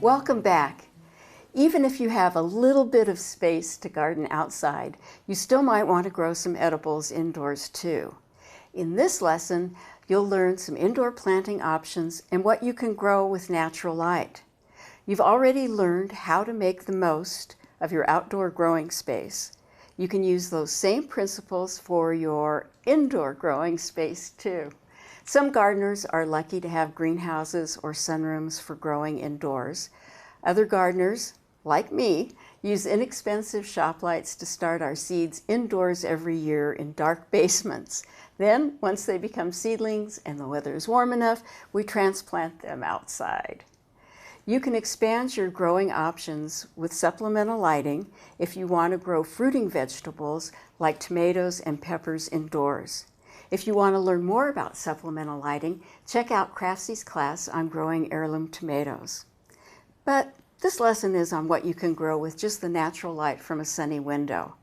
Welcome back. Even if you have a little bit of space to garden outside, you still might want to grow some edibles indoors too. In this lesson, you'll learn some indoor planting options and what you can grow with natural light. You've already learned how to make the most of your outdoor growing space. You can use those same principles for your indoor growing space too. Some gardeners are lucky to have greenhouses or sunrooms for growing indoors. Other gardeners, like me, use inexpensive shop lights to start our seeds indoors every year in dark basements. Then, once they become seedlings and the weather is warm enough, we transplant them outside. You can expand your growing options with supplemental lighting if you want to grow fruiting vegetables like tomatoes and peppers indoors. If you want to learn more about supplemental lighting, check out Craftsy's class on growing heirloom tomatoes. But this lesson is on what you can grow with just the natural light from a sunny window.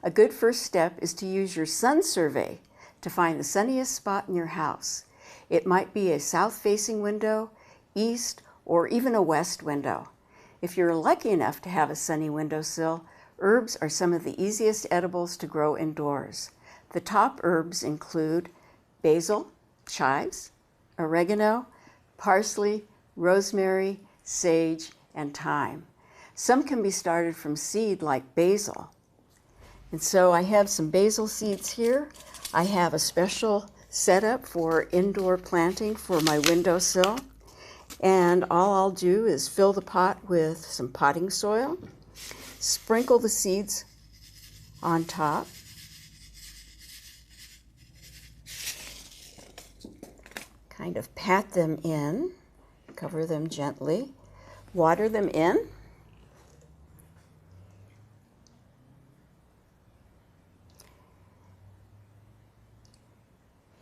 A good first step is to use your sun survey to find the sunniest spot in your house. It might be a south-facing window, east, or even a west window. If you're lucky enough to have a sunny windowsill, herbs are some of the easiest edibles to grow indoors. The top herbs include basil, chives, oregano, parsley, rosemary, sage, and thyme. Some can be started from seed like basil. And so I have some basil seeds here. I have a special setup for indoor planting for my windowsill. And all I'll do is fill the pot with some potting soil, sprinkle the seeds on top, kind of pat them in, cover them gently, water them in,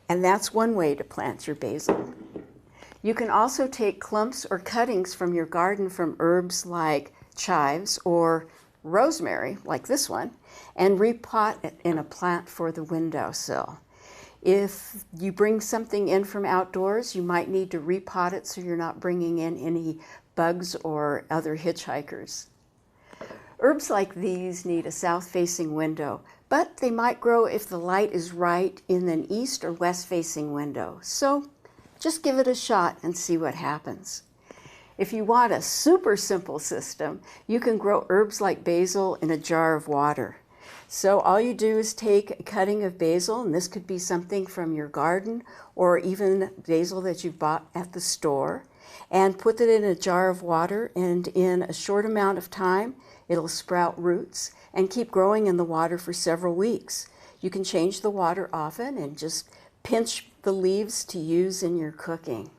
and that's one way to plant your basil. You can also take clumps or cuttings from your garden from herbs like chives or rosemary, like this one, and repot it in a plant for the windowsill. If you bring something in from outdoors, you might need to repot it so you're not bringing in any bugs or other hitchhikers. Herbs like these need a south-facing window, but they might grow if the light is right in an east or west-facing window. So just give it a shot and see what happens. If you want a super simple system, you can grow herbs like basil in a jar of water. So all you do is take a cutting of basil, and this could be something from your garden or even basil that you bought at the store, and put it in a jar of water, and in a short amount of time, it'll sprout roots and keep growing in the water for several weeks. You can change the water often and just pinch the leaves to use in your cooking.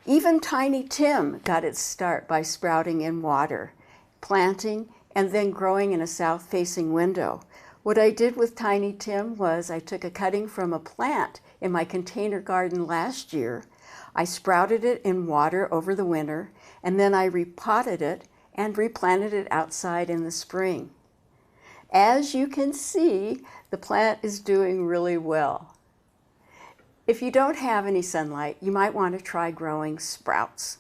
Even Tiny Tim got its start by sprouting in water, planting, and then growing in a south-facing window. What I did with Tiny Tim was I took a cutting from a plant in my container garden last year. I sprouted it in water over the winter, and then I repotted it and replanted it outside in the spring. As you can see, the plant is doing really well. If you don't have any sunlight, you might want to try growing sprouts.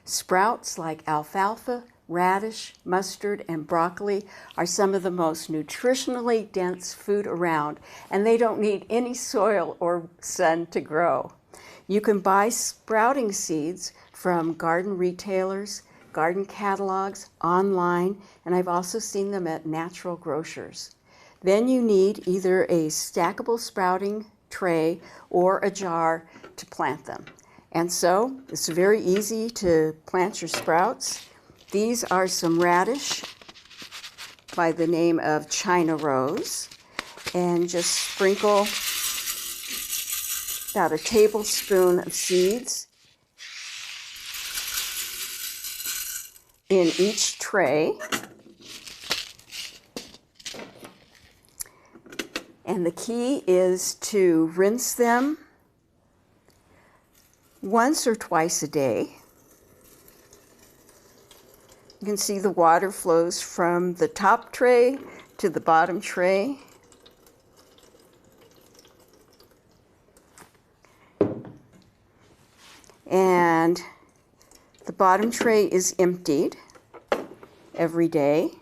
Sprouts like alfalfa, radish, mustard, and broccoli are some of the most nutritionally dense food around, and they don't need any soil or sun to grow. You can buy sprouting seeds from garden retailers, garden catalogs, online, and I've also seen them at natural grocers. Then you need either a stackable sprouting tray or a jar to plant them. And so it's very easy to plant your sprouts. These are some radish by the name of China Rose, and just sprinkle about a tablespoon of seeds in each tray. And the key is to rinse them once or twice a day. You can see the water flows from the top tray to the bottom tray. And The bottom tray is emptied every day.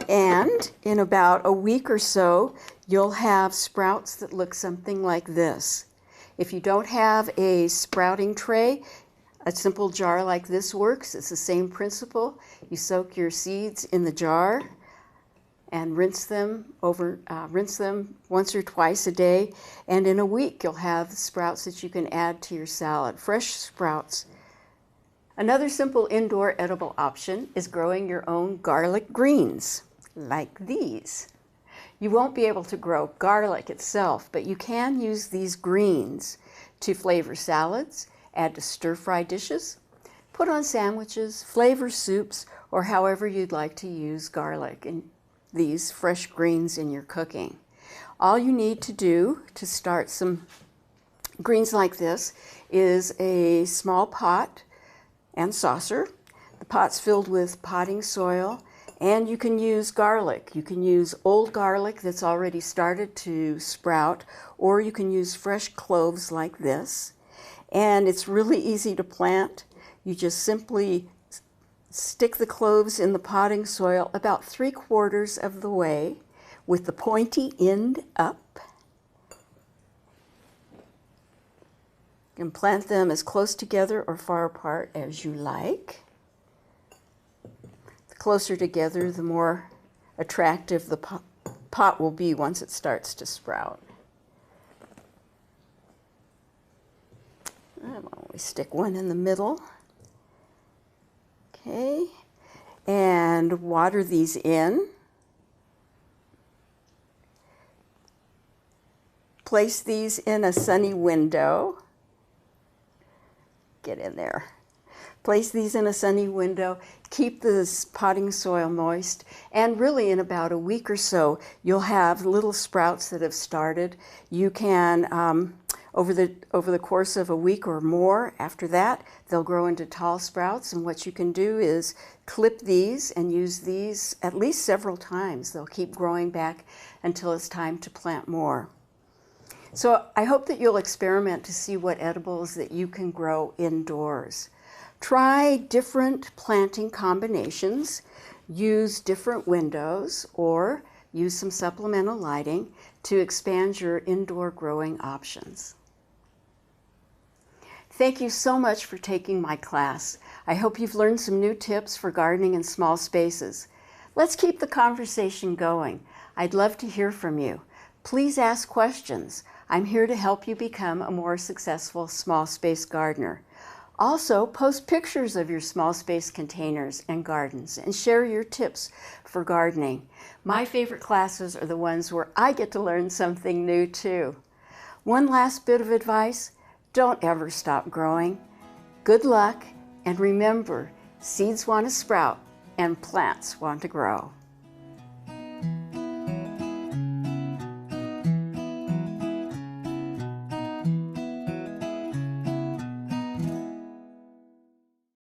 And in about a week or so, you'll have sprouts that look something like this. If you don't have a sprouting tray, a simple jar like this works. It's the same principle. You soak your seeds in the jar and rinse them once or twice a day. And in a week, you'll have sprouts that you can add to your salad, fresh sprouts. Another simple indoor edible option is growing your own garlic greens, like these. You won't be able to grow garlic itself, but you can use these greens to flavor salads, add to stir-fry dishes, put on sandwiches, flavor soups, or however you'd like to use garlic and these fresh greens in your cooking. All you need to do to start some greens like this is a small pot and saucer. The pot's filled with potting soil, and you can use garlic. You can use old garlic that's already started to sprout, or you can use fresh cloves like this. And it's really easy to plant. You just simply stick the cloves in the potting soil about 3/4 of the way with the pointy end up. You can plant them as close together or far apart as you like. The closer together, the more attractive the pot will be once it starts to sprout. We stick one in the middle. Okay, and water these in. Place these in a sunny window. Get in there. Place these in a sunny window. Keep the potting soil moist, and really in about a week or so, you'll have little sprouts that have started. You can over the course of a week or more after that, they'll grow into tall sprouts, and what you can do is clip these and use these at least several times. They'll keep growing back until it's time to plant more. So I hope that you'll experiment to see what edibles that you can grow indoors. Try different planting combinations, use different windows, or use some supplemental lighting to expand your indoor growing options. Thank you so much for taking my class. I hope you've learned some new tips for gardening in small spaces. Let's keep the conversation going. I'd love to hear from you. Please ask questions. I'm here to help you become a more successful small space gardener. Also, post pictures of your small space containers and gardens and share your tips for gardening. My favorite classes are the ones where I get to learn something new too. One last bit of advice: don't ever stop growing. Good luck, and remember, seeds want to sprout and plants want to grow.